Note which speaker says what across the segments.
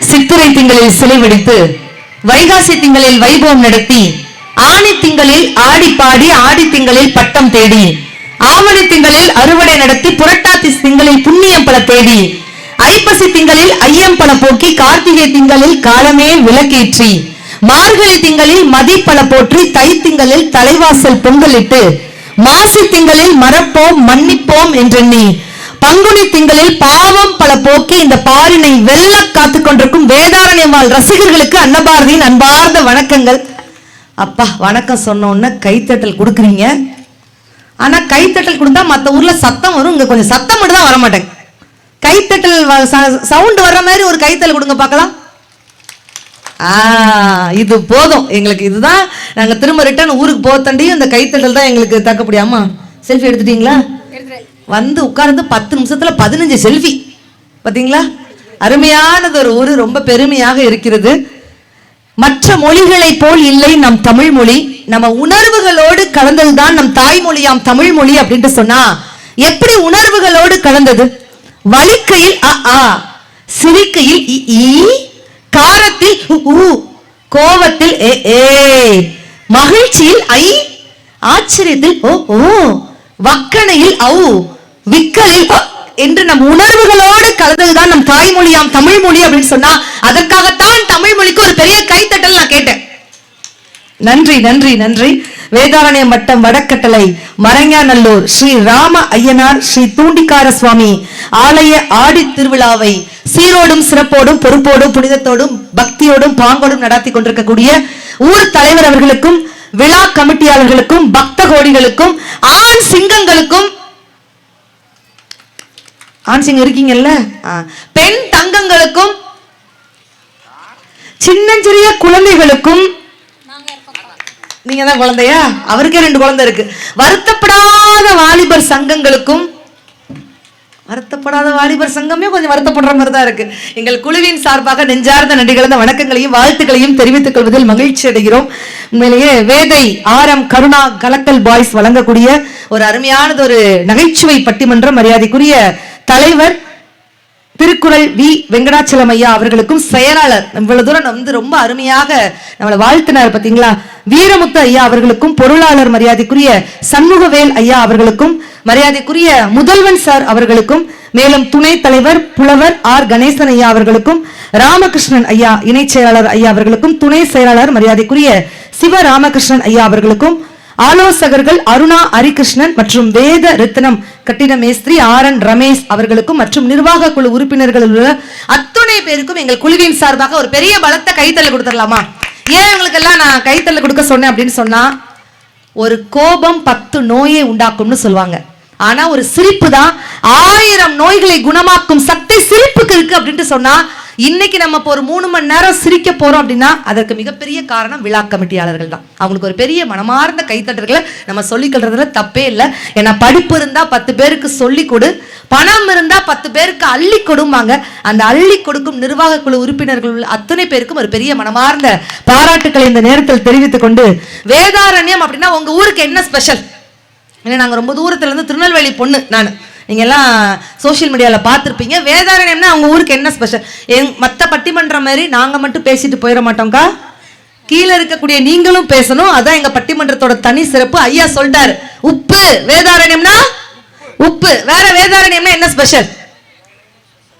Speaker 1: சித்திரை திங்களில் சிலை வெடித்து வைகாசி திங்களில் வைபவம் நடத்தி ஆணி திங்களில் ஆடி பாடி ஆடி திங்களில் பட்டம் தேடி ஆவணி திங்களில் அறுவடை நடத்தி புரட்டாசி திங்களில் புண்ணியம் பல தேடி ஐப்பசி திங்களில் ஐயம் பல போக்கி கார்த்திகை திங்களில் காலமே விளக்கேற்றி மார்கழி திங்களில் மதிப்பல போற்றி தை திங்களில் தலைவாசல் பொங்கலிட்டு மாசி திங்களில் மறப்போம் மன்னிப்போம் என்றெண்ணி பங்குனி திங்களில் பாவம் பல போக்கி இந்த பாரினை வெல்ல காத்துக் கொண்டிருக்கும் வேதாரண்யம்மாள் ரசிகர்களுக்கு அன்னபாரதியின் அன்பார்ந்த வணக்கங்கள். அப்பா வணக்கம் சொன்ன கைத்தட்டல் கொடுக்குறீங்க. ஆனா கைத்தட்டல் கொடுத்தா மத்த ஊர்ல சத்தம் வரும், இங்க கொஞ்சம் சத்தம் மட்டும் தான் வர மாட்டேங்க. கைத்தட்டல் சவுண்ட் வர்ற மாதிரி ஒரு கைத்தட்டல் கொடுங்க பார்க்கலாம். இது போதும் எங்களுக்கு. இதுதான் நாங்க திரும்ப ரிட்டர்ன் ஊருக்கு போத்தண்டியும் இந்த கைத்தட்டல் தான் எங்களுக்கு தக்கப்படியாமா. செல்ஃபி எடுத்துட்டீங்களா? வந்து உட்கார்ந்து 10 நிமிஷத்துல 15 செல்ஃபி. பாத்தீங்களா? அருமையானது ஒரு ஊரு, ரொம்ப பெருமையாக இருக்கிறது. மற்ற மொழிகளை போல் இல்லை நம் தமிழ் மொழி. நம்ம உணர்வுகளோடு கலந்ததுதான் நம் தாய்மொழியாம் தமிழ் மொழி அப்படின்ட்டு சொன்னா எப்படி உணர்வுகளோடு கலந்தது? வலிக்கையில் அ, சிரிக்கையில் இ, காரத்தில் உ, கோவத்தில் ஏ, மகிழ்ச்சியில் ஐ, ஆச்சரியத்தில் ஓ, வக்கணையில் ஔ, விக்கலில் என்று நம் உணர்வுகளோடு கலந்ததுதான் நம் தாய்மொழியாம் தமிழ் மொழி அப்படின்னு சொன்னா அதற்காகத்தான் தமிழ் மொழிக்கு ஒரு பெரிய கைத்தட்டல் நான் கேட்டேன். நன்றி நன்றி நன்றி. வேதாரண்யம் வட்டம் வடக்கட்டளை மரங்காநல்லூர் ஸ்ரீ ராம ஐயனார் ஸ்ரீ தூண்டிக்கார சுவாமி ஆலய ஆடி திருவிழாவை சீரோடும் சிறப்போடும் பொறுப்போடும் புனிதத்தோடும் பக்தியோடும் பாங்கோடும் நடத்தி கொண்டிருக்கக்கூடிய ஊர் தலைவர் அவர்களுக்கும் விழா கமிட்டியாளர்களுக்கும் பக்த கோடிகளுக்கும் ஆண் சிங்கங்களுக்கும், ஆண் சிங்கம் இருக்கீங்கல்ல, பெண் தங்கங்களுக்கும் சின்னஞ்சிறிய குழந்தைகளுக்கும், நீங்க தான் குழந்தையா? அவருக்கே 2 குழந்தை இருக்கு. வருத்தப்படாத வாலிபர் சங்கங்களுக்கும், வருத்தப்படாத வாலிபர் சங்கமே கொஞ்சம் வருத்தப்படுற மாதிரி தான் இருக்கு. எங்கள் குழுவின் சார்பாக நெஞ்சார்ந்த நன்றி கலந்த வணக்கங்களையும் வாழ்த்துக்களையும் தெரிவித்துக் கொள்வதில் மகிழ்ச்சி அடைகிறோம். உண்மையிலேயே வேதை ஆரம் கருணா கலக்கல் பாய்ஸ் வழங்கக்கூடிய ஒரு அருமையானது ஒரு நகைச்சுவை பட்டிமன்றம். மரியாதைக்குரிய தலைவர் திருக்குறள் வி வெங்கடாச்சலம் ஐயா அவர்களுக்கும் செயலாளர் இவ்வளவு தூரம் வந்து ரொம்ப அருமையாக நம்மளை வாழ்த்தினார் பாத்தீங்களா, வீரமுத்து ஐயா அவர்களுக்கும் பொருளாளர் மரியாதைக்குரிய சண்முகவேல் ஐயா அவர்களுக்கும் மரியாதைக்குரிய முதல்வன் சார் அவர்களுக்கும் மேலும் துணை தலைவர் புலவர் ஆர் கணேசன் ஐயா அவர்களுக்கும் ராமகிருஷ்ணன் ஐயா இணை செயலாளர் ஐயா அவர்களுக்கும் துணை செயலாளர் மரியாதைக்குரிய சிவ ராமகிருஷ்ணன் ஐயா அவர்களுக்கும் ஆலோசகர்கள் அருணா ஹரிகிருஷ்ணன் மற்றும் வேத ரத்னம் கட்டிட மேஸ்திரி ஆர்.என். ரமேஷ் அவர்களுக்கும் மற்றும் நிர்வாக குழு உறுப்பினர்கள் உள்ள அத்துணை பேருக்கும் எங்கள் குழுவின் சார்பாக ஒரு பெரிய பலத்த கைத்தள்ளல் கொடுத்துடலாமா? ஏன் உங்களுக்கு எல்லாம் நான் கைத்தள்ளல் கொடுக்க சொன்னேன் அப்படின்னு சொன்னா, ஒரு கோபம் 10 நோயை உண்டாக்கும்னு சொல்லுவாங்க. ஆனா ஒரு சிரிப்பு தான் 1000 நோய்களை குணமாக்கும் சக்தி சிரிப்புக்கு இருக்கு அப்படின்ட்டு சொன்னா, இன்னைக்கு நம்ம இப்போ ஒரு 3 மணி நேரம் சிரிக்க போறோம் அப்படின்னா அதற்கு மிகப்பெரிய காரணம் விழா கமிட்டியாளர்கள் தான். அவங்களுக்கு ஒரு பெரிய மனமார்ந்த கைத்தட்டல்களை நம்ம சொல்லிக்கிறதுல தப்பே இல்லை. ஏன்னா படிப்பு இருந்தா 10 பேருக்கு சொல்லி கொடு, பணம் இருந்தா 10 பேருக்கு அள்ளி கொடுமாங்க. அந்த அள்ளி கொடுக்கும் நிர்வாக குழு உறுப்பினர்கள் அத்தனை பேருக்கும் ஒரு பெரிய மனமார்ந்த பாராட்டுக்களை இந்த நேரத்தில் தெரிவித்துக் கொண்டு, வேதாரண்யம் அப்படின்னா உங்க ஊருக்கு என்ன ஸ்பெஷல்? ஏன்னா நாங்க ரொம்ப தூரத்துல இருந்து திருநெல்வேலி பொண்ணு நான், நீங்க எல்லாம் சோசியல் மீடியால பார்த்திருப்பீங்க. வேதாரண்யம்னா அவங்க ஊருக்கு என்ன ஸ்பெஷல்? மற்ற பட்டிமன்றம் மாதிரி நாங்க மட்டும் பேசிட்டு போயிட மாட்டோம்க்கா, கீழே இருக்கக்கூடிய நீங்களும் பேசணும். அதான் எங்க பட்டிமன்றத்தோட தனி சிறப்பு. ஐயா சொல்லிட்டாரு, உப்பு. வேதாரண்யம்னா உப்பு. வேற வேதாரண்யம்னா என்ன ஸ்பெஷல்?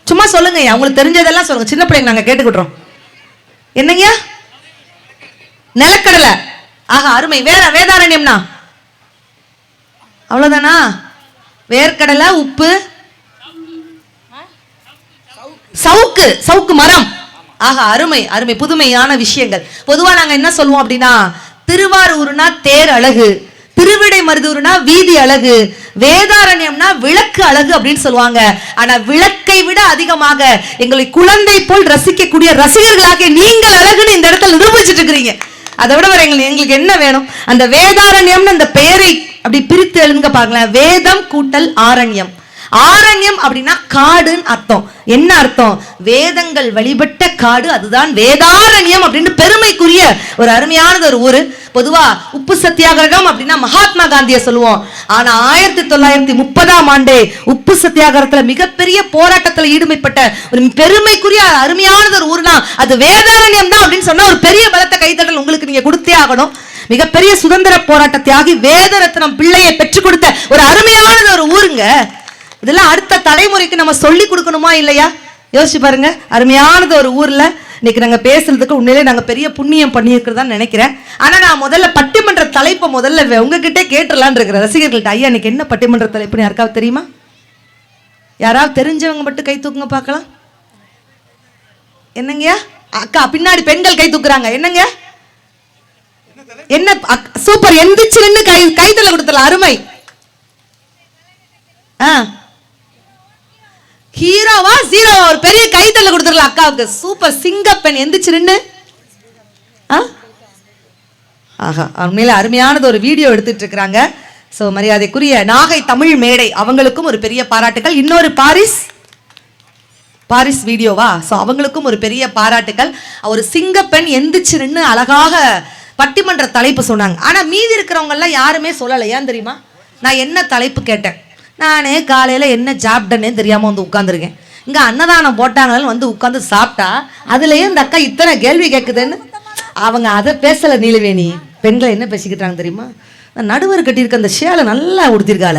Speaker 1: சும்மா சொல்லுங்க, அவங்களுக்கு தெரிஞ்சதெல்லாம் சொல்லுங்க. சின்ன பிள்ளைங்க நாங்க கேட்டுக்கிட்டோம். என்னங்க? நிலக்கடலை. ஆஹா அருமை. வேற வேதாரண்யம்னா அவ்வளவுதானா? வேர்க்கடலை, உப்பு, சவுக்கு. சவுக்கு மரம். ஆக அருமை அருமை, புதுமையான விஷயங்கள். பொதுவா நாங்க என்ன சொல்லுவோம் அப்படின்னா, திருவாரூர்னா தேர் அழகு, திருவிடை மருதூர்னா வீதி அழகு, வேதாரண்யம்னா விளக்கு அழகு அப்படின்னு சொல்லுவாங்க. ஆனா விளக்கை விட அதிகமாக எங்களை குழந்தை போல் ரசிக்கக்கூடிய ரசிகர்களாக நீங்கள் அழகுன்னு இந்த இடத்துல நிரூபிச்சுட்டு இருக்கிறீங்க. அதை விட வர எங்களுக்கு என்ன வேணும்? அந்த வேதாரண்யம்னு அந்த பெயரை அப்படி பிரித்து எழுதுங்க பாருங்களேன். வேதம் கூட்டல் ஆரண்யம். ஆரண்யம் அப்படின்னா காடுன்னு அர்த்தம். என்ன அர்த்தம்? வேதங்கள் வழிபட்ட காடு, அதுதான் வேதாரண்யம் அப்படின்னு பெருமைக்குரிய ஒரு அருமையானது ஒரு ஊரு. பொதுவா உப்பு சத்தியாகிரகம் அப்படின்னா மகாத்மா காந்தியை சொல்லுவோம். ஆனா 1930ஆம் ஆண்டே உப்பு சத்தியாகிரகத்துல மிகப்பெரிய போராட்டத்துல ஈடுபட்ட ஒரு பெருமைக்குரிய அருமையானது ஒரு ஊர்னா அது வேதாரண்யம் தான் அப்படின்னு சொன்னா ஒரு பெரிய பலத்த கைத்தட்டல் உங்களுக்கு நீங்க கொடுத்தே ஆகணும். மிகப்பெரிய சுதந்திர போராட்ட தியாகி வேதரத்னம் பிள்ளையை பெற்றுக் கொடுத்த ஒரு அருமையானது ஒரு ஊருங்க. இதெல்லாம் அடுத்த தலைமுறைக்கு நம்ம சொல்லி கொடுக்கணுமா இல்லையா? யோசிச்சு பாருங்க. அருமையானது ஒரு ஊர்ல இன்னைக்கு நாங்க பேசுறதுக்கு உண்மையிலே நாங்க பெரிய புண்ணியம் பண்ணியிருக்கிறதா நினைக்கிறேன். ஆனா நான் முதல்ல பட்டிமன்ற தலைப்பை முதல்ல உங்ககிட்டே கேட்டுடலான்னு இருக்கிறேன் ரசிகர்கள்ட்ட. ஐயா இன்னைக்கு என்ன பட்டிமன்ற தலைப்புன்னு யாருக்காவது தெரியுமா? யாராவது தெரிஞ்சவங்க மட்டும் கை தூக்குங்க பார்க்கலாம். என்னங்கய்யா? அக்கா பின்னாடி பெண்கள் கை தூக்குறாங்க. என்னங்க என்ன சூப்பர், எந்திரிச்சு நின்னு கைத்தல கொடுத்துடலாம். அருமை. ஹீரோவா ஜீரோவா ஒரு பெரிய கைத்தல கொடுத்துடலாம் அக்காவுக்கு. சூப்பர், சிங்கப்பெண் எந்திரிச்சு நின்னு. ஆஹா, உண்மையில அருமையானது ஒரு வீடியோ எடுத்துட்டு இருக்கிறாங்க. சோ மரியாதைக்குரிய நாகை தமிழ் மேடை அவங்களுக்கும் ஒரு பெரிய பாராட்டுகள். இன்னொரு பாரிஸ் வீடியோவா, சோ அவங்களுக்கும் ஒரு பெரிய பாராட்டுகள். ஒரு சிங்கப்பெண் எந்திரிச்சு நின்னு அழகாக பட்டிமன்ற தலைப்பு சொன்னாங்க. ஆனா மீதி இருக்கிறவங்க எல்லாம் யாருமே சொல்லலை. ஏன் தெரியுமா? நான் என்ன தலைப்பு கேட்டேன், நானே காலையில என்ன சாப்பிட்டேன்னே தெரியாம வந்து உட்காந்துருக்கேன். இங்க அன்னதானம் போட்டாங்கன்னு வந்து உட்காந்து சாப்பிட்டா அதுலயே இந்த அக்கா இத்தனை கேள்வி கேட்குதுன்னு அவங்க அதை பேசல. நீலவேணி பெண்களை என்ன பேசிக்கிட்டாங்க தெரியுமா? நடுவர் கட்டியிருக்க அந்த சேலை நல்லா உடுத்திருக்காள,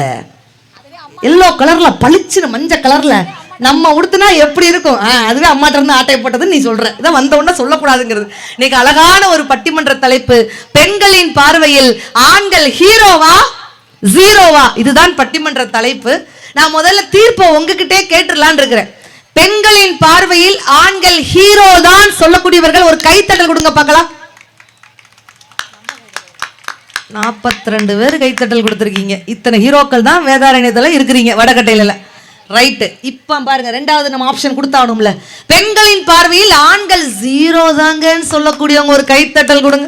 Speaker 1: எல்லோ கலர்ல பளிச்சுன்னு மஞ்சள் கலர்ல நம்ம உடுத்துனா எப்படி இருக்கும், அதுவே அம்மாட்ட இருந்து ஆட்டை போட்டதுன்னு நீ சொல்ற. இதை வந்த உடனே சொல்லக்கூடாதுங்கிறது. இன்னைக்கு அழகான ஒரு பட்டிமன்ற தலைப்பு, பெண்களின் பார்வையில் ஆண்கள் ஹீரோவா ஜீரோவா, இதுதான் பட்டிமன்ற தலைப்பு. நான் முதல்ல தீர்ப்பை உங்ககிட்டே கேட்டுடலான் இருக்கிறேன். பெண்களின் பார்வையில் ஆண்கள் ஹீரோ தான் சொல்லக்கூடியவர்கள் ஒரு கைத்தட்டல் கொடுங்க பார்க்கலாம். 42 பேர் கைத்தட்டல் கொடுத்துருக்கீங்க. இத்தனை ஹீரோக்கள் தான் வேதாரண்யத்தில் இருக்கிறீங்க வடகட்டையில. ரைட்டு. இப்போ பாருங்க, ரெண்டாவது நம்ம ஆப்ஷன் கொடுத்தானும்ல, பெண்களின் பார்வையில் ஆண்கள் ஜீரோ தாங்கன்னு சொல்லக்கூடியவங்க ஒரு கைத்தட்டல் கொடுங்க.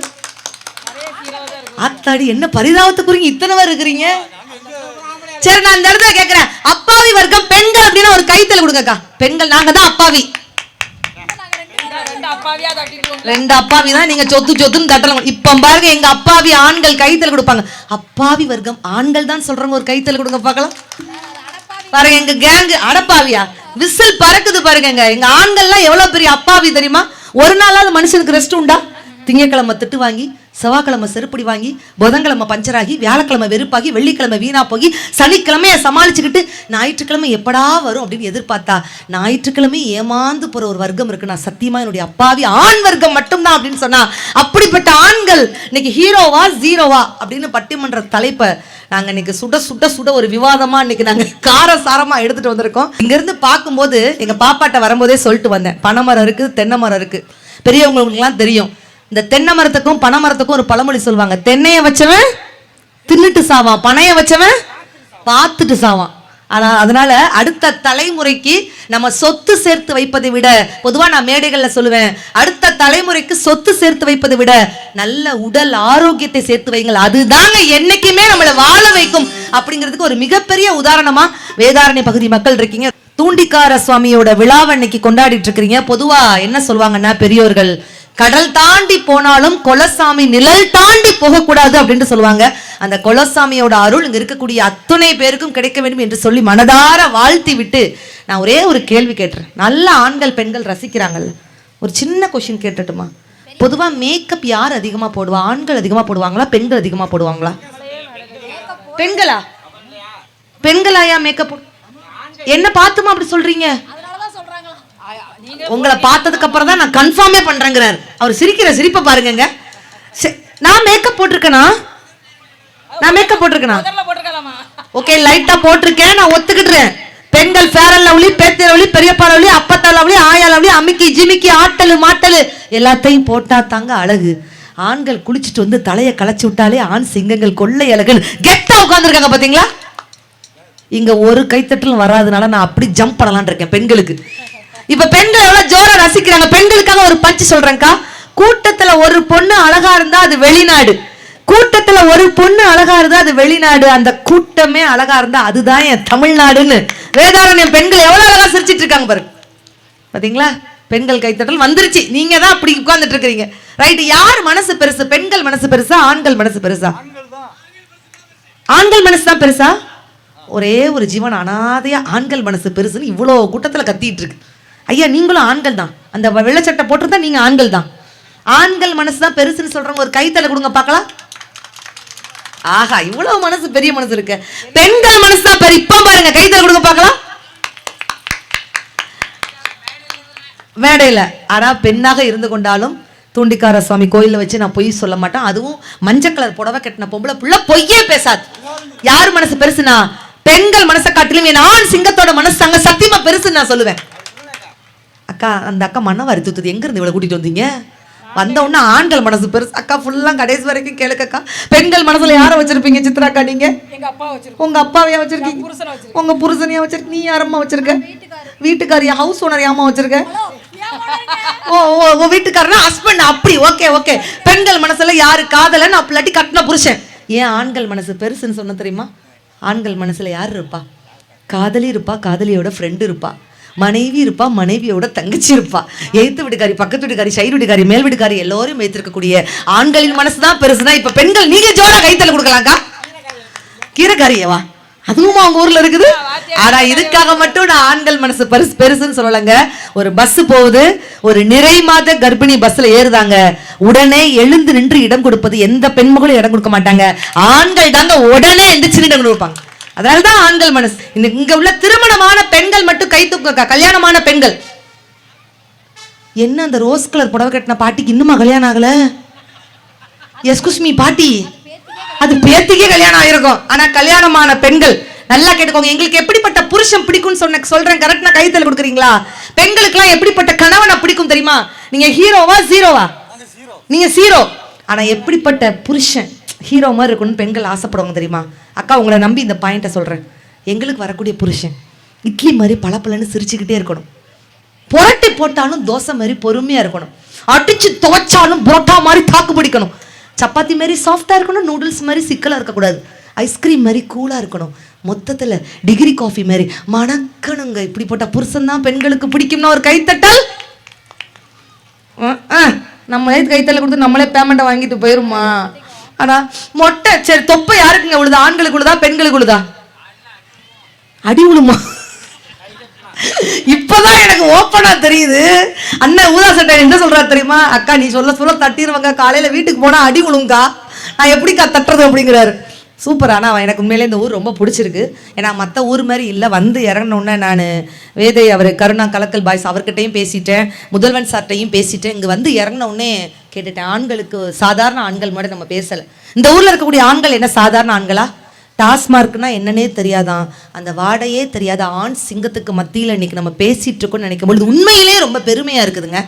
Speaker 1: அத்தாடி என்ன பரிதாபத்துக்குறீங்க, இத்தனை பேர் இருக்கிறீங்க. சரி, நான் இந்த இடத்துல கேட்கிறேன், அப்பாவி வர்க்கம் பெண்கள் அப்படின்னா ஒரு கைத்தல் கொடுங்கக்கா. பெண்கள் நாங்க தான் அப்பாவி. ரெண்டு அப்பாவி தான் நீங்க சொத்துன்னு தட்டலாம். இப்ப பாருங்க, எங்க அப்பாவி ஆண்கள் கைத்தல் கொடுப்பாங்க. அப்பாவி வர்க்கம் ஆண்கள் தான் சொல்றவங்க ஒரு கைத்தல் கொடுங்க பார்க்கலாம். பாருங்க, எங்க கேங்கு அடப்பாவியா விசில் பறக்குது பாருங்க. எங்க ஆண்கள்லாம் எவ்வளவு பெரிய அப்பாவி தெரியுமா? ஒரு நாளாவது மனுஷனுக்கு ரெஸ்ட் உண்டா? திங்கக்கிழமை திட்டு வாங்கி, செவ்வாய்க்கிழமை செருப்படி வாங்கி, புதன்கிழமை பஞ்சராகி, வியாழக்கிழமை வெறுப்பாகி, வெள்ளிக்கிழமை வீணா போகி, சனிக்கிழமையை சமாளிச்சுக்கிட்டு ஞாயிற்றுக்கிழமை எப்படா வரும் அப்படின்னு எதிர்பார்த்தா ஞாயிற்றுக்கிழமை ஏமாந்து போற ஒரு வர்க்கம் இருக்கு. நான் சத்தியமா என்னுடைய அப்பாவி ஆண் வர்க்கம் மட்டும்தான் அப்படின்னு சொன்னா, அப்படிப்பட்ட ஆண்கள் இன்னைக்கு ஹீரோவா ஜீரோவா அப்படின்னு பட்டிமன்ற தலைப்பை நாங்க இன்னைக்கு சுட ஒரு விவாதமா இன்னைக்கு நாங்க காரசாரமா எடுத்துட்டு வந்திருக்கோம். இங்க இருந்து பார்க்கும்போது எங்க பாப்பாட்ட வரும்போதே சொல்லிட்டு வந்தேன், பனைமரம் இருக்கு, தென்னை மரம் இருக்கு. பெரியவங்களுக்கு எல்லாம் தெரியும், இந்த தென்னை மரத்துக்கும் பனை மரத்துக்கும் ஒரு பழமொழி சொல்லுவாங்க, தென்னைய வச்சவன் தின்னுட்டு சாவான், பனைய வச்சவன் பார்த்துட்டு சாவான். அதனால அடுத்த தலைமுறைக்கு நம்ம சொத்து சேர்த்து வைப்பதை விட, பொதுவா நான் மேடைகள்ல சொல்லுவேன், அடுத்த தலைமுறைக்கு சொத்து சேர்த்து வைப்பதை விட நல்ல உடல் ஆரோக்கியத்தை சேர்த்து வைங்கள், அதுதாங்க என்னைக்குமே நம்மளை வாழ வைக்கும் அப்படிங்கிறதுக்கு ஒரு மிகப்பெரிய உதாரணமா வேதாரண்ய பகுதி மக்கள் இருக்கீங்க. தூண்டிக்கார சுவாமியோட விழாவை இன்னைக்கு கொண்டாடிட்டு இருக்கிறீங்க. பொதுவா என்ன சொல்லுவாங்கன்னா பெரியோர்கள், கடல் தாண்டி போனாலும் கொலசாமி நிழல் தாண்டி போகக்கூடாது அப்படின்னு சொல்லுவாங்க. அந்த கொலசாமியோட அருள் இங்க இருக்கக்கூடிய அத்துணை பேருக்கும் கிடைக்க வேண்டும் என்று சொல்லி மனதார வாழ்த்தி விட்டு நான் ஒரே ஒரு கேள்வி கேட்டுறேன். நல்ல ஆண்கள் பெண்கள் ரசிக்கிறாங்கல்ல, ஒரு சின்ன கொஸ்டின் கேட்டுட்டுமா? பொதுவா மேக்கப் யார் அதிகமா போடுவா? ஆண்கள் அதிகமா போடுவாங்களா, பெண்கள் அதிகமா போடுவாங்களா? பெண்களா? பெண்களாயா மேக்கப்? என்ன பார்த்துமா அப்படி சொல்றீங்க? உங்களை பார்த்ததுக்கு அப்புறம் தான் நான் கன்ஃபார்மே பண்றேங்கிறார் அவர். சிரிக்கிற சிரிப்பை பாருங்க. நான் மேக்கப் போட்டிருக்கேனா? நான் மேக்கப் போட்டிருக்கேனா? ஓகே, லைட்டா போட்டிருக்கேன், நான் ஒத்துக்கிட்டுறேன். பெண்கள் ஃபேர் அண்ட் லவ்லி, பேத்தி லவ்லி, பெரியப்பா லவ்லி, அப்பத்தா லவ்லி, ஆயா லவ்லி, அமிக்கி ஜிமிக்கி, ஆட்டலு மாட்டலு எல்லாத்தையும் போட்டா தாங்க அழகு. ஆண்கள் குளிச்சுட்டு வந்து தலையை களைச்சு விட்டாலே ஆண் சிங்கங்கள் கொள்ளை அழகுன்னு கெட்டா உட்காந்துருக்காங்க பாத்தீங்களா? இங்க ஒரு கைத்தட்டலும் வராதனால நான் அப்படி ஜம்ப் பண்ணலான் இருக்கேன் பெண்களுக்கு. இப்ப பெண்கள் எவ்வளவு ஜோரா ரசிக்கிறாங்க. பெண்களுக்காக ஒரு பஞ்சு சொல்றேன்க்கா. கூட்டத்துல ஒரு பொண்ணு அழகா இருந்தா அது வெளிநாடு, கூட்டத்துல ஒரு பொண்ணு அழகா இருந்தா அது வெளிநாடு, அந்த கூட்டமே அழகா இருந்தா அதுதான் என் தமிழ்நாடுன்னு வேதாரண்யம் பெண்கள் எவ்வளவு அழகா சிரிச்சிட்டு இருக்காங்க பாரு. பாத்தீங்களா? பெண்கள் கைத்தட்டல் வந்துருச்சு. நீங்க தான் அப்படி உட்கார்ந்துட்டு இருக்கீங்க. ரைட். யார் மனசு பெருசு? பெண்கள் மனசு பெருசா, ஆண்கள் மனசு பெருசா? ஆண்கள் மனசு தான் பெருசா? ஒரே ஒரு ஜீவன் அனாதையா ஆண்கள் மனசு பெருசுன்னு இவ்வளவு கூட்டத்துல கத்திட்டு இருக்கு. ஐயா, நீங்களும் ஆண்கள் தான். அந்த வெள்ளச்சட்டை போட்டிருந்தா நீங்க ஆண்கள் தான். ஆண்கள் மனசு தான் பெருசுன்னு சொல்றவங்க ஒரு கைத்தல கொடுங்க பார்க்கலாம். ஆஹா, இவ்வளவு மனசு, பெரிய மனசு இருக்கு. பெண்கள் மனசு தான் பெரிய. இப்ப பாருங்க, கைத்தல கொடுங்க பார்க்கலாம். மேடையில ஆனா பெண்ணாக இருந்து கொண்டாலும் தூண்டிக்கார சுவாமி கோயில்ல வச்சு நான் பொய் சொல்ல மாட்டேன். அதுவும் மஞ்சள் கலர் புடவை கட்டின பொம்பளை புள்ள பொய்யே பேசாது. யார் மனசு பெருசுனா பெண்கள் மனசை காட்டிலும் என் ஆண் சிங்கத்தோட மனசு அங்க சத்தியமா பெருசுன்னு நான் சொல்லுவேன். அக்கா, அந்த அக்கா மண்ணவாரி தூத்துது. எங்க இருந்து இவ்வளவு கூட்டிட்டு வந்தீங்க? வந்த உடனே ஆண்கள் மனசு பெருசு. அக்கா ஃபுல்லா கடைசி வரைக்கும் கேளுக்கக்கா. பெண்கள் மனசுல யாரை வச்சிருப்பீங்க சித்ராக்கா? நீங்க உங்க அப்பாவையா வச்சிருக்கீங்க? உங்க புருஷனையா வச்சிருக்க? நீ யாரம்மா வச்சிருக்க? வீட்டுக்காரியா? ஹவுஸ் ஓனர் யாமா வச்சிருக்க? ஓ வீட்டுக்காரனா ஹஸ்பண்ட்? அப்படி ஓகே ஓகே. பெண்கள் மனசுல யாரு காதலன் அப்படி கட்டின புருஷன். ஏன் ஆண்கள் மனசு பெருசுன்னு சொன்ன தெரியுமா? ஆண்கள் மனசுல யாரு இருப்பா? காதலி இருப்பா, காதலியோட ஃப்ரெண்டு இருப்பா, மனைவி இருப்பா, மனைவியோட தங்கச்சி இருப்பா, எய்த்து வீட்டுக்காரி, பக்கத்து வீட்டுக்காரி, சைடு வீட்டுக்காரி, மேல் வீட்டுக்காரி, எல்லோரும் வைத்திருக்கக்கூடிய ஆண்களின் மனசுதான் பெருசுதான். இப்ப பெண்கள் நீங்க ஜோரா கைத்தல கொடுக்கலாம்க்கா. கீரைக்காரியவா? அதுவும் அவங்க ஊர்ல இருக்குது. ஆனா இதுக்காக மட்டும் நான் ஆண்கள் மனசு பெருசு பெருசுன்னு சொல்லலங்க. ஒரு பஸ் போகுது, ஒரு நிறை மாத கர்ப்பிணி பஸ்ல ஏறுதாங்க, உடனே எழுந்து நின்று இடம் கொடுப்பது எந்த பெண்மகளும் இடம் கொடுக்க மாட்டாங்க. ஆண்கள் தாங்க உடனே எந்திரிச்சு இடம் கொடுப்பாங்க. அதனாலதான் ஆண்கள் மனசு. இங்க உள்ள திருமணமான பெண்கள் மட்டும் கை தூக்க. கல்யாணமான பெண்கள் என்ன அந்த ரோஸ் கலர் புடவை கட்டின பாட்டிக்கு இன்னுமா கல்யாணம் ஆகல? எஸ்குஸ் மீ பாட்டி, அது பேத்திக்கே கல்யாணம் ஆயிருக்கும். ஆனா கல்யாணமான பெண்கள் நல்லா கேட்டுக்கோங்க. எங்களுக்கு எப்படிப்பட்ட புருஷன் பிடிக்கும்னு சொல்றேன். கரெக்டா கைத்தல கொடுக்குறீங்களா? பெண்களுக்கு எல்லாம் எப்படிப்பட்ட கணவனை பிடிக்கும் தெரியுமா? நீங்க ஹீரோவா ஜீரோவா? நீங்க ஜீரோ. ஆனா எப்படிப்பட்ட புருஷன் ஹீரோ மாதிரி இருக்கணும்னு பெண்கள் ஆசைப்படுவாங்க தெரியுமா? அக்கா, உங்களை நம்பி இந்த பாயிண்ட்டை சொல்றேன். எங்களுக்கு வரக்கூடிய புருஷன் இட்லி மாதிரி பளபளன்னு சிரிச்சுக்கிட்டே இருக்கணும். புரட்டி போட்டாலும் தோசை மாதிரி பொறுமையா இருக்கணும். அடிச்சு துவைச்சாலும் புரோட்டா மாதிரி தாக்கு பிடிக்கணும். சப்பாத்தி மாதிரி சாஃப்டா இருக்கணும். நூடுல்ஸ் மாதிரி சிக்கலா இருக்கக்கூடாது. ஐஸ்கிரீம் மாதிரி கூலா இருக்கணும். மொத்தத்துல டிகிரி காஃபி மாதிரி மணக்கணுங்க. இப்படிப்பட்ட புருஷன் தான் பெண்களுக்கு பிடிக்கும்னா ஒரு கைத்தட்டல். நம்மளே கைத்தல கொடுத்து நம்மளே பேமெண்ட்டை வாங்கிட்டு போயிருமா? ஆனா மொட்டை சரி தொப்பை யாருக்குங்க விழுதா? ஆண்களுக்கு விழுதா, பெண்களுக்கு விழுதா? அடி விழுமா? இப்பதான் எனக்கு ஓப்பனா தெரியுது. அண்ணன் ஊதா சட்டை என்ன சொல்றா தெரியுமா? அக்கா, நீ சொல்ல தட்டிடுவாங்க, காலையில வீட்டுக்கு போனா அடி விழுங்கா, நான் எப்படிக்கா தட்டுறது அப்படிங்கிறாரு. சூப்பர். ஆனால் எனக்கு உண்மையிலே இந்த ஊர் ரொம்ப பிடிச்சிருக்கு. ஏன்னா மற்ற ஊர் மாதிரி இல்லை. வந்து இறங்கினோடனே நான் வேதை அவர் கருணா கலக்கல் பாய்ஸ் அவர்கிட்டையும் பேசிட்டேன், முதல்வன் சார்ட்டையும் பேசிட்டேன். இங்கே வந்து இறங்கினோடனே கேட்டுட்டேன், ஆண்களுக்கு சாதாரண ஆண்கள் மட்டும் நம்ம பேசலை. இந்த ஊரில் இருக்கக்கூடிய ஆண்கள் என்ன சாதாரண ஆண்களா? டாஸ்மார்க்னா என்னன்னே தெரியாதான், அந்த வாடையே தெரியாத ஆண் சிங்கத்துக்கு மத்தியில் இன்னைக்கு நம்ம பேசிட்டு இருக்கோம்னு நினைக்கும் பொழுது உண்மையிலே ரொம்ப பெருமையாக இருக்குதுங்க.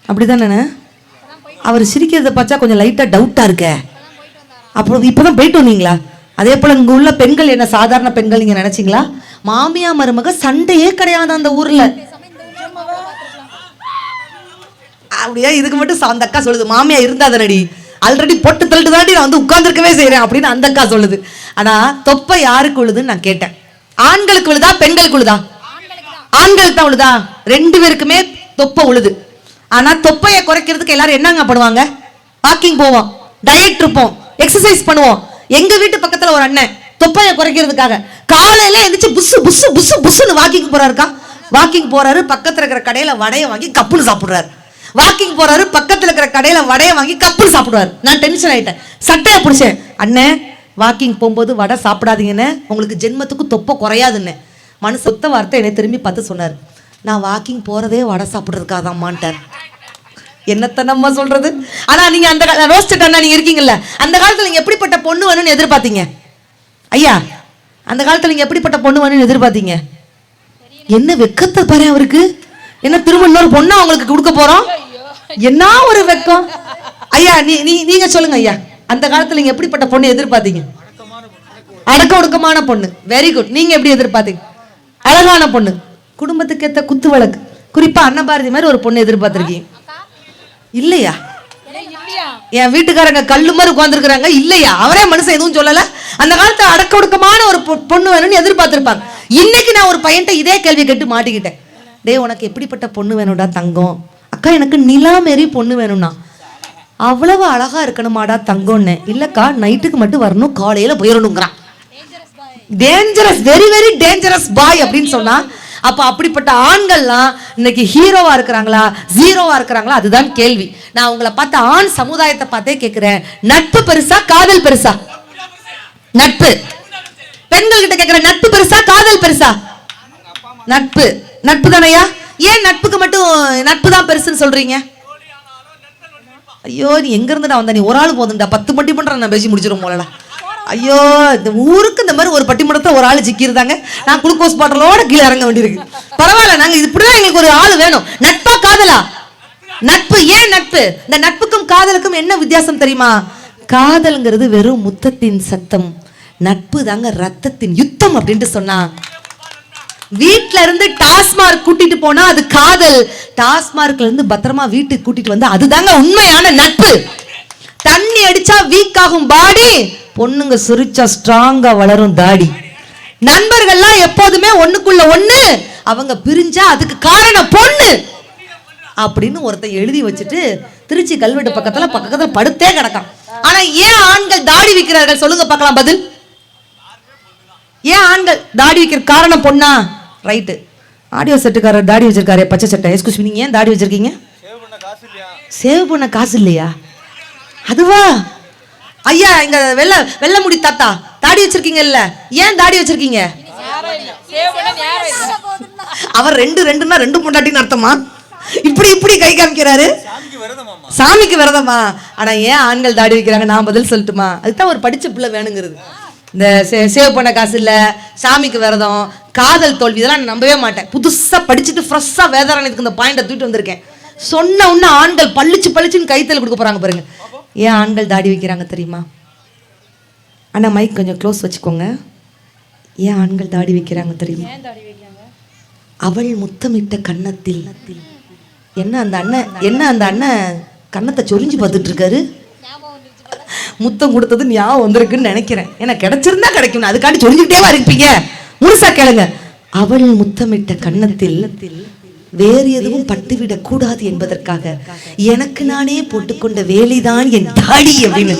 Speaker 1: அப்படிதானே? அவர் சிரிக்கிறத பார்த்தா கொஞ்சம் லைட்டாக டவுட்டாக இருக்க. அப்புறம் இப்பதான் போயிட்டு வந்தீங்களா? அதே போல இங்க உள்ள பெண்கள் என்ன சாதாரண பெண்கள் நீங்க நினைச்சீங்களா? மாமியா மருமக சண்டையே கிடையாது அந்த ஊர்ல. அப்படியா? இதுக்கு மட்டும் அந்த அக்கா சொல்லுது, மாமியா இருந்தாதனடி ஆல்ரெடி பொட்டு தள்ளிட்டு தாண்டி நான் வந்து உட்கார்ந்துருக்கவே செய்யறேன் அப்படின்னு அந்த அக்கா சொல்லுது. ஆனா தொப்பை யாருக்கு உழுதுன்னு நான் கேட்டேன். ஆண்களுக்கு உழுதா பெண்களுக்கு உழுதா? ஆண்களுக்கு தான் உழுதா? ரெண்டு பேருக்குமே தொப்பை உழுது. ஆனா தொப்பையை குறைக்கிறதுக்கு எல்லாரும் என்னங்க பண்ணுவாங்க? வாக்கிங் போவோம், டயட் இருப்போம், எக்ஸசைஸ் பண்ணுவோம். எங்க வீட்டு பக்கத்துல ஒரு அண்ணன் தொப்பையை குறைக்கிறதுக்காக காலையில எந்திரிச்சு புசு புசு புசு புசுன்னு வாக்கிங் போறாருக்கா. வாக்கிங் போறாரு, பக்கத்துல இருக்கிற கடையில வடைய வாங்கி கப்புன்னு சாப்பிடுறாரு. வாக்கிங் போறாரு, பக்கத்துல இருக்கிற கடையில வடைய வாங்கி கப்புன்னு சாப்பிடுவாரு. நான் டென்ஷன் ஆயிட்டேன், சட்டையை பிடிச்சேன். அண்ணன், வாக்கிங் போகும்போது வடை சாப்பிடாதீங்கன்னு, உங்களுக்கு ஜென்மத்துக்கு தொப்பை குறையாதுன்னு. மனசு ஒத்த வார்த்தை என்னை திரும்பி பார்த்து சொன்னார், நான் வாக்கிங் போறதே வடை சாப்பிடுறதுக்காகமான்ட்டார். என்னத்த நம்ம சொல்றது? ஆனா நீங்க அந்த ரோஸ்டட் அண்ணா நீங்க இருக்கீங்கல்ல, அந்த காலத்துல நீங்க எப்படிப்பட்ட பொண்ணு வேணும்னு எதிர்பார்த்தீங்க? ஐயா, அந்த காலத்துல நீங்க எப்படிப்பட்ட பொண்ணு வேணும்னு எதிர்பார்த்தீங்க? என்ன வெக்கத்தை பாரு அவருக்கு. என்ன திரும்ப இன்னொரு பொண்ணா அவங்களுக்கு கொடுக்க போறோம்? என்ன ஒரு வெக்கம். ஐயா, நீங்க சொல்லுங்க ஐயா, அந்த காலத்துல நீங்க எப்படிப்பட்ட பொண்ணு எதிர்பார்த்தீங்க? அடக்க ஒடுக்கமான பொண்ணு. Very good. நீங்க எப்படி எதிர்பார்த்தீங்க? அழகான பொண்ணு, குடும்பத்துக்கு ஏத்த குத்து வழக்கு, குறிப்பா அன்னபாரதி மாதிரி ஒரு பொண்ணு எதிர்பார்த்திருக்கீங்க இல்லையா? என் வீட்டுக்காரங்க கல்லு மாதிரி உட்கார்ந்துருக்காங்க இல்லையா? அவரே மனுஷன் எதுவும் சொல்லல. அந்த காலத்துல அடக்க ஒடுக்கமான ஒரு பொண்ணு வேணும்னு எதிர்பார்த்திருப்பாங்க. இன்னைக்கு நான் ஒரு பையன்ட்ட இதே கேள்வி கேட்டு மாட்டிக்கிட்டேன். டேய், உனக்கு எப்படிப்பட்ட பொண்ணு வேணும்டா தங்கம்? அக்கா, எனக்கு நிலா மாரி பொண்ணு வேணும்னா. அவ்வளவு அழகா இருக்கணுமாடா தங்கம்னு. இல்லக்கா, நைட்டுக்கு மட்டும் வரணும், காலையில போயிடணுங்கிறான். டேஞ்சரஸ், வெரி வெரி டேஞ்சரஸ் பாய் அப்படின்னு சொன்னா, அப்ப அப்படிப்பட்ட ஆண்கள்லாம் இன்னைக்கு ஹீரோவா இருக்கிறாங்களா, ஜீரோவா இருக்கிறாங்களா? அதுதான் கேள்வி. நான் உங்களை பார்த்த ஆண் சமுதாயத்தை பார்த்தே கேட்கிறேன், நட்பு பெருசா காதல் பெருசா? நட்பு. பெண்கள் கிட்ட கேட்கிற, நட்பு பெருசா காதல் பெருசா? நட்பு. நட்பு தானையா? ஏன் நட்புக்கு மட்டும் நட்பு தான் பெருசுன்னு சொல்றீங்க? ஐயோ, நீ எங்க இருந்துடா வந்த? நீ ஒரு ஆள் போதுண்டா, 10 பட்டி பண்ற நான் பேசி முடிச்சிடும் போலடா. ஐயோ, இந்த ஊருக்கு இந்த மாதிரி ஒரு பட்டிமன்றத்தை ஒரு ஆள் சிக்கியிருந்தாங்க. நான் குளுக்கோஸ் பாட்டிலோட கீழே இறங்க வேண்டியிருக்கு. பரவாயில்ல, நாங்க இப்படிதான் எங்களுக்கு ஒரு ஆள் வேணும். நட்பா காதலா? நட்பு. ஏன் நட்பு? இந்த நட்புக்கும் காதலுக்கும் என்ன வித்தியாசம் தெரியுமா? காதல்ங்கிறது வெறும் முத்தத்தின் சத்தம், நட்பு தாங்க ரத்தத்தின் யுத்தம் அப்படின்ட்டு சொன்னா. வீட்ல இருந்து டாஸ்மார்க் கூட்டிட்டு போனா அது காதல், டாஸ்மார்க்ல இருந்து பத்திரமா வீட்டுக்கு கூட்டிட்டு வந்தா அதுதாங்க உண்மையான நட்பு. தண்ணி அடிச்சா வீக் ஆகும் பாடி, பொண்ணுங்க சிரிச்சா ஸ்ட்ராங்கா வளரும் தாடி. நண்பர்கள்லாம் எப்போதுமே ஒண்ணுக்குள்ள ஒண்ணு, அவங்க பிரிஞ்சா அதுக்கு காரணம் பொண்ணு அப்படின்னு ஒருத்தன் எழுதி வச்சுட்டு திருச்சி கல்வெட்டு பக்கத்துல படுத்தே கிடக்கான். ஆனா ஏன் ஆண்கள் தாடி வைக்கிறார்கள் சொல்லுங்க பார்க்கலாம் பதில். ஏன் ஆண்கள் தாடி வைக்கிற காரணம் பொண்ணா? ரைட்டு. ஆடியோ செட்டுக்காரர் தாடி வச்சிருக்காரு, பச்சை சட்டை. எஸ்கூஸ் மீ, நீங்க ஏன் தாடி வச்சிருக்கீங்க? சேவ் பண்ண காசு இல்லையா? அதுவா? ஐயா, இங்க வெள்ள முடி தாத்தா தாடி வச்சிருக்கீங்க இல்ல, ஏன் தாடி வச்சிருக்கீங்க? அவர் ரெண்டுன்னா 2 பொண்டாட்டின்னு அர்த்தமா? இப்படி கை காமிக்கிறாரு. சாமிக்கு விரதமா? ஆனா ஏன் ஆண்கள் தாடி வைக்கிறாங்க? நான் பதில் சொல்லட்டுமா? அதுதான் ஒரு படிச்ச பிள்ளை வேணுங்கிறது. இந்த சேவ் பண்ண காசு இல்ல, சாமிக்கு விரதம், காதல் தோல்வி, இதெல்லாம் நான் நம்பவே மாட்டேன். புதுசா படிச்சுட்டு ஃப்ரெஷ்ஷா வேதாரண்யத்துக்கு இந்த பாயிண்ட தூக்கிட்டு வந்திருக்கேன். சொன்ன உடனே ஆண்கள் பளிச்சுன்னு கைத்தல் கொடுக்க போறாங்க பாருங்க. ஏன் ஆண்கள் தாடி வைக்கிறாங்க தெரியுமா? அண்ணா மைக் கொஞ்சம் க்ளோஸ் வச்சுக்கோங்க. ஏன் ஆண்கள் தாடி வைக்கிறாங்க தெரியுமா? அவள் முத்தமிட்ட கன்னத்தில். என்ன அந்த அண்ணன் கன்னத்தை சொரிஞ்சு பார்த்துட்டு இருக்காரு. முத்தம் கொடுத்தது ஞாபகம் வந்திருக்குன்னு நினைக்கிறேன். ஏன்னா கிடைச்சிருந்தா கிடைக்கும், அதுக்காண்டி சொல்லிக்கிட்டேவா இருப்பீங்க? முழுசா கேளுங்க. அவள் முத்தமிட்ட கன்னத்தில் வேறு எதுவும் பட்டுவிடக் கூடாது என்பதற்காக எனக்கு நானே போட்டுக்கொண்ட வேலைதான் என் தாடி அப்படின்னு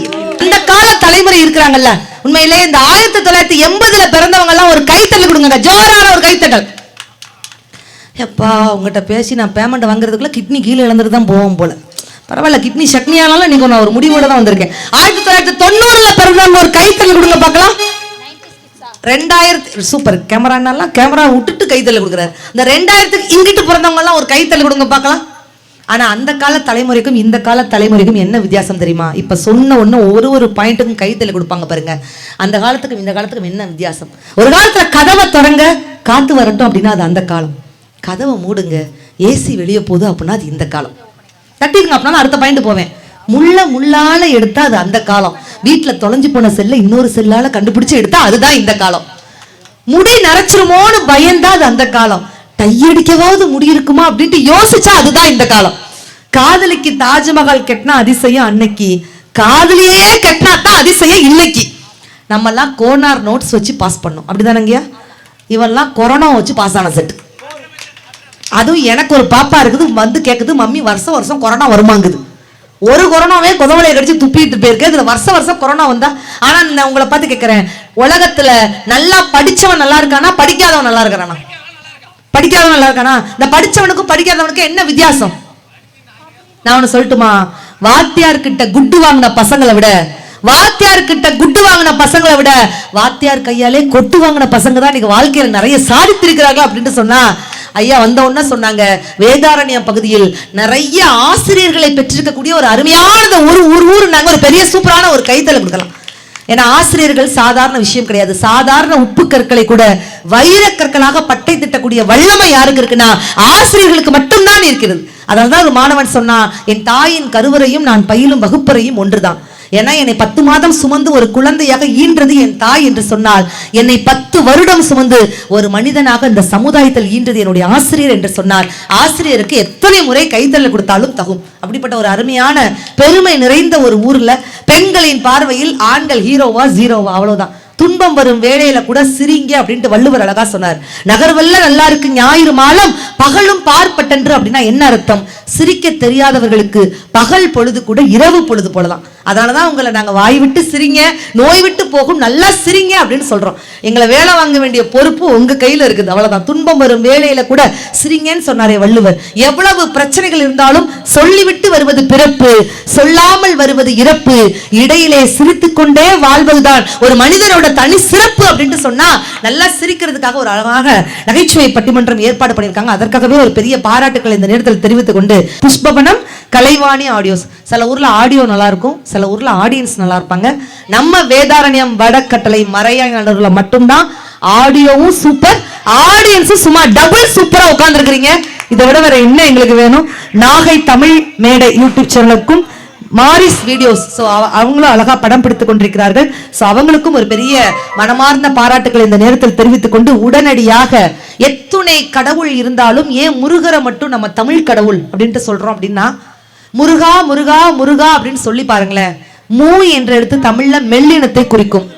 Speaker 1: இந்த கால தலைமுறை இருக்கிறாங்கல்ல. உண்மையிலே இந்த 1980ல பிறந்தவங்க எல்லாம் ஒரு கைத்தட்டல் கொடுங்க, ஜோரான ஒரு கைத்தட்டல். எப்பா, உங்ககிட்ட பேசி நான் பேமெண்ட் வாங்குறதுக்குள்ள கிட்னி கீழே இழந்துட்டு தான் போவோம் போல. பரவாயில்ல, கிட்னி சட்னி ஆனாலும் நீங்க நான் ஒரு முடிவோட தான் வந்திருக்கேன். 1990ல பிறந்தவங்க ஒரு கைத்தல் கொடுங்க பார்க்கலாம். 2000 சூப்பர். கேமரானாலாம் கேமரா விட்டுட்டு கைத்தல் கொடுக்குறாரு. இந்த 2000க்கு இங்கிட்டு பிறந்தவங்க எல்லாம் ஒரு கைத்தல் கொடுங்க பார்க்கலாம். ஆனா அந்த கால தலைமுறைக்கும் இந்த கால தலைமுறைக்கும் என்ன வித்தியாசம் தெரியுமா? இப்ப சொன்ன ஒண்ணு ஒரு பாயிண்ட்டுக்கும் கைத்தல் கொடுப்பாங்க பாருங்க. அந்த காலத்துக்கும் இந்த காலத்துக்கும் என்ன வித்தியாசம்? ஒரு காலத்துல கதவை தொடங்க காத்து வரட்டும் அப்படின்னா அது அந்த காலம். கதவை மூடுங்க ஏசி வெளியே போகுது அப்படின்னா அது இந்த காலம். தட்டிருங்க அப்படின்னா அடுத்த பாயிண்ட் போவேன். முள்ளால எடுத்தா அது அந்த காலம். வீட்டுல தொலைஞ்சு போன செல்ல இன்னொரு செல்லால கண்டுபிடிச்சு எடுத்தா அதுதான் இந்த காலம். முடி நரைச்சிருமோன்னு பயந்தா அது அந்த காலம். டையடிக்கவாவது முடி இருக்குமா அப்படின்ட்டு யோசிச்சா அதுதான் இந்த காலம். காதலிக்கு தாஜ்மஹால் கட்டினா அதிசயம் அன்னைக்கு, காதலியே கட்டினா தான் அதிசயம் இன்னைக்கு. நம்ம எல்லாம் கோனார் நோட்ஸ் வச்சு பாஸ் பண்ணோம், அப்படிதானங்கய்யா? இவெல்லாம் கொரோனா வச்சு பாஸ் ஆன செட்டு. அதுவும் எனக்கு ஒரு பாப்பா இருக்குது, வந்து கேக்குது, மம்மி வருஷம் கொரோனா வருமாங்குது. ஒரு கொரோனாவே கொதவலையை கடிச்சு துப்பிட்டு போயிருக்கு, இதுல வருஷம் கொரோனா வந்தா. ஆனா நான் உங்களை பார்த்து கேட்கிறேன், உலகத்துல நல்லா படிச்சவன் நல்லா இருக்கானா, படிக்காதவன் நல்லா இருக்கானா? படிக்காதவன் நல்லா இருக்கானா? இந்த படிச்சவனுக்கும் படிக்காதவனுக்கும் என்ன வித்தியாசம்? நான் ஒண்ணு சொல்லட்டுமா? வாத்தியார் கிட்ட குட்டு வாங்கின பசங்களை விட வாத்தியார் கையாலே கொட்டு வாங்கின பசங்க தான் இன்னைக்கு வாழ்க்கையில நிறைய சாதித்திருக்கிறார்கள் அப்படின்னு சொன்னா, ஐயா வந்த உடனே சொன்னாங்க, வேதாரண்யம் பகுதியில் நிறைய ஆசிரியர்களை பெற்றிருக்கக்கூடிய ஒரு அருமையான ஊர் நாங்க ஒரு பெரிய சூப்பரான ஒரு கைத்தலை கொடுக்கலாம். ஏன்னா ஆசிரியர்கள் சாதாரண விஷயம் கிடையாது. சாதாரண உப்பு கற்களை கூட வைர கற்களாக பட்டை திட்டக்கூடிய வல்லமை யாருக்கு இருக்குன்னா ஆசிரியர்களுக்கு மட்டும்தான் இருக்கிறது. அதனால்தான் ஒரு மாணவன் சொன்னா, என் தாயின் கருவறையும் நான் பயிலும் வகுப்பறையும் ஒன்றுதான். ஏன்னா என்னை 10 மாதம் சுமந்து ஒரு குழந்தையாக ஈன்றது என் தாய் என்று சொன்னால், என்னை 10 வருடம் சுமந்து ஒரு மனிதனாக இந்த சமுதாயத்தில் ஈன்றது என்னுடைய ஆசிரியர் என்று சொன்னால், ஆசிரியருக்கு எத்தனை முறை கைத்தள்ளல் கொடுத்தாலும் தகும். அப்படிப்பட்ட ஒரு அருமையான பெருமை நிறைந்த ஒரு ஊர்ல பெண்களின் பார்வையில் ஆண்கள் ஹீரோவா ஜீரோவா, அவ்வளவுதான். துன்பம் வரும் வேளையில கூட சிரிங்க அப்படின்ட்டு வள்ளுவர் அழகா சொன்னார். நகர்வல்ல நல்லா இருக்கு ஞாயிறு மாலம் பகலும் பார்ப்பட்டன்று அப்படின்னா என்ன அர்த்தம்? சிரிக்க தெரியாதவர்களுக்கு பகல் பொழுது கூட இரவு பொழுது போலதான். அதனாலதான் உங்களை நாங்க வாய் விட்டு சிரிங்க, நோய் விட்டு போகும், நல்லா சிரிங்க அப்படின்னு சொல்றோம். எங்களை வேலை வாங்க வேண்டிய பொறுப்பு உங்க கையில இருக்குது, அவ்வளவுதான். துன்பம் வரும் வேளையில கூட சிரிங்கன்னு சொன்னாரே வள்ளுவர். எவ்வளவு பிரச்சனைகள் இருந்தாலும் சொல்லிவிட்டு வருவது பிறப்பு, சொல்லாமல் வருவது இறப்பு, இடையிலே சிரித்து கொண்டே வாழ்வதுதான் ஒரு மனிதனோட தனி சிறப்பு அப்படின்னு சொன்னா, நல்லா சிரிக்கிறதுக்காக ஒரு அழகாக நகைச்சுவை பட்டிமன்றம் ஏற்பாடு பண்ணியிருக்காங்க. அதற்காகவே ஒரு பெரிய பாராட்டுக்கள் இந்த நேரத்தில் தெரிவித்துக் கொண்டு, புஷ்பவனம் கலைவாணி ஆடியோஸ். சில ஊர்ல ஆடியோ நல்லா இருக்கும், சில ஊர்ல ஆடியன்ஸ் நல்லா இருப்பாங்க. நம்ம வேதாரண்யம் வடக்கட்டளை மறையாளர்ல மட்டும்தான் ஆடியோவும் சூப்பர், ஆடியன்ஸும் சும்மா டபுள் சூப்பரா உட்கார்ந்து இருக்கிறீங்க. இதை விட வேற என்ன எங்களுக்கு வேணும்? நாகை தமிழ் மேடை யூடியூப் சேனலுக்கும் மாரிஸ் வீடியோஸ், ஸோ அவங்களும் அழகா படம் பிடித்துக் கொண்டிருக்கிறார்கள். ஸோ அவங்களுக்கும் ஒரு பெரிய மனமார்ந்த பாராட்டுக்களை இந்த நேரத்தில் தெரிவித்துக் கொண்டு, உடனடியாக எத்துணை கடவுள் இருந்தாலும் ஏன் முருகரை மட்டும் நம்ம தமிழ் கடவுள் அப்படின்ட்டு சொல்றோம் அப்படின்னா, முருகா முருகா முருகா அப்படின்னு சொல்லி பாருங்களேன். மூ என்ற எழுத்து தமிழ்ல மெல்லினத்தை குறிக்கும்,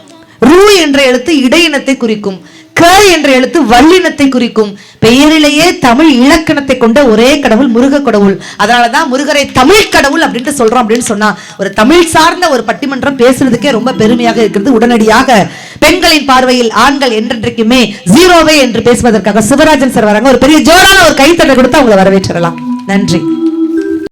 Speaker 1: ரூ என்ற எழுத்து இடையினத்தை குறிக்கும், க என்ற எழுத்து வல்லினத்தை குறிக்கும். பெயரிலேயே தமிழ் இலக்கணத்தை கொண்ட ஒரே கடவுள் முருக கடவுள். அதனாலதான் முருகரை தமிழ் கடவுள் அப்படின்ட்டு சொல்றோம். அப்படின்னு சொன்னா ஒரு தமிழ் சார்ந்த ஒரு பட்டிமன்றம் பேசுறதுக்கே ரொம்ப பெருமையாக இருக்கிறது. உடனடியாக பெண்களின் பார்வையில் ஆண்கள் என்றென்றைக்குமே ஜீரோவே என்று பேசுவதற்காக சிவராஜன் சார் வராங்க. ஒரு பெரிய ஜோரான ஒரு கைத்தட்டை கொடுத்து அவங்களை வரவேற்றலாம். நன்றி.